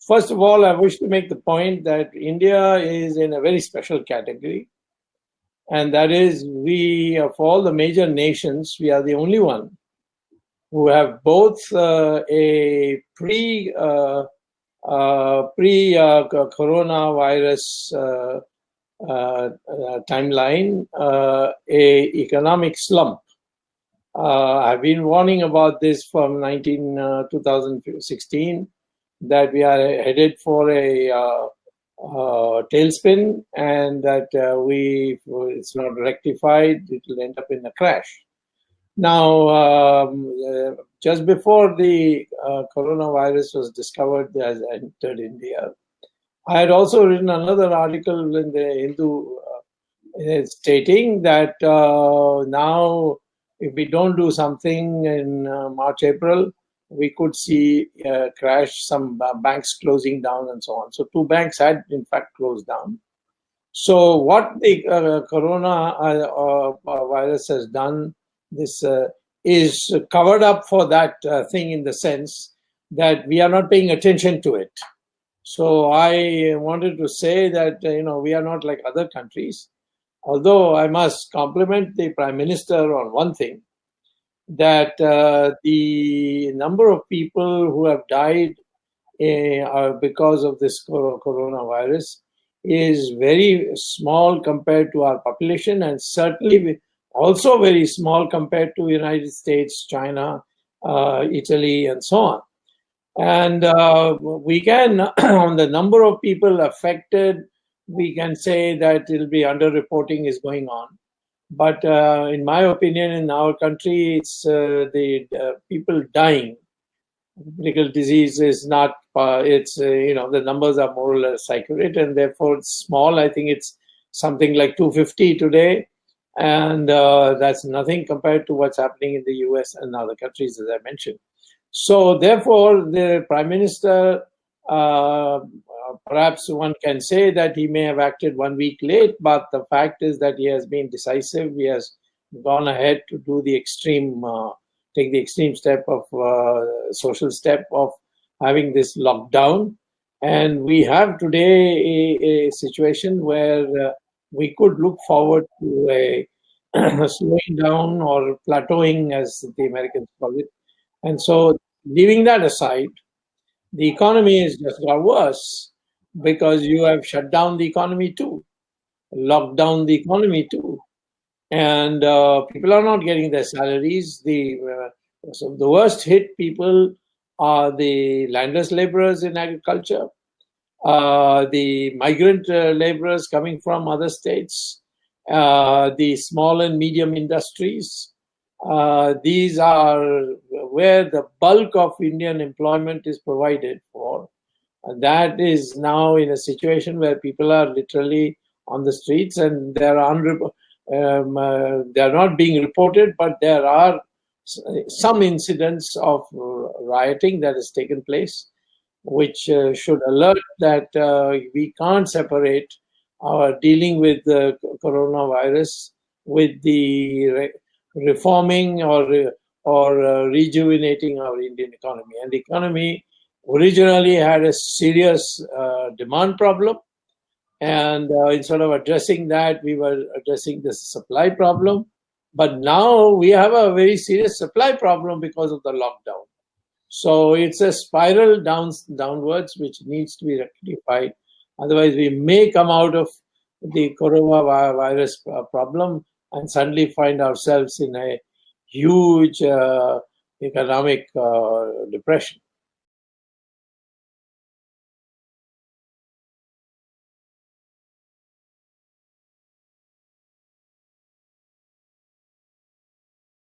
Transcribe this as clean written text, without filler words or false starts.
First of all, I wish to make the point that India is in a very special category. And that is, we, of all the major nations, we are the only one who have both a coronavirus timeline, a economic slump. I've been warning about this from 2016, that we are headed for a tailspin, and that it's not rectified, it will end up in a crash. Now, just before the coronavirus was discovered as entered India, I had also written another article in the Hindu stating that now, if we don't do something in March, April, we could see a crash, some banks closing down and so on. So 2 banks had, in fact, closed down. So what the corona virus has done, this is covered up for that thing, in the sense that we are not paying attention to it. So I wanted to say that, we are not like other countries. Although I must compliment the Prime Minister on one thing, that the number of people who have died because of this coronavirus is very small compared to our population, and certainly also very small compared to United States, China, Italy, and so on. And we can, on the number of people affected, we can say that it'll be underreporting is going on. But in my opinion, in our country, it's the people dying. Medical disease is not, the numbers are more or less accurate, and therefore it's small. I think it's something like 250 today. And that's nothing compared to what's happening in the US and other countries, as I mentioned. So therefore, the Prime Minister, perhaps one can say that he may have acted 1 week late, but the fact is that he has been decisive. He has gone ahead to do the extreme, take the extreme step of social step of having this lockdown. And we have today a situation where we could look forward to a slowing down or plateauing, as the Americans call it. And so, leaving that aside, the economy has just got worse, because you have shut down the economy too, locked down the economy too, and people are not getting their salaries. So the worst hit people are the landless laborers in agriculture, the migrant laborers coming from other states, the small and medium industries. These are where the bulk of Indian employment is provided for. And that is now in a situation where people are literally on the streets, and they are not being reported, but there are some incidents of rioting that has taken place, which should alert that we can't separate our dealing with the coronavirus with the reforming or rejuvenating our Indian economy. And the economy originally had a serious demand problem, and instead of addressing that, we were addressing the supply problem. But now we have a very serious supply problem because of the lockdown. So it's a spiral downwards, which needs to be rectified. Otherwise, we may come out of the coronavirus problem and suddenly find ourselves in a huge economic depression.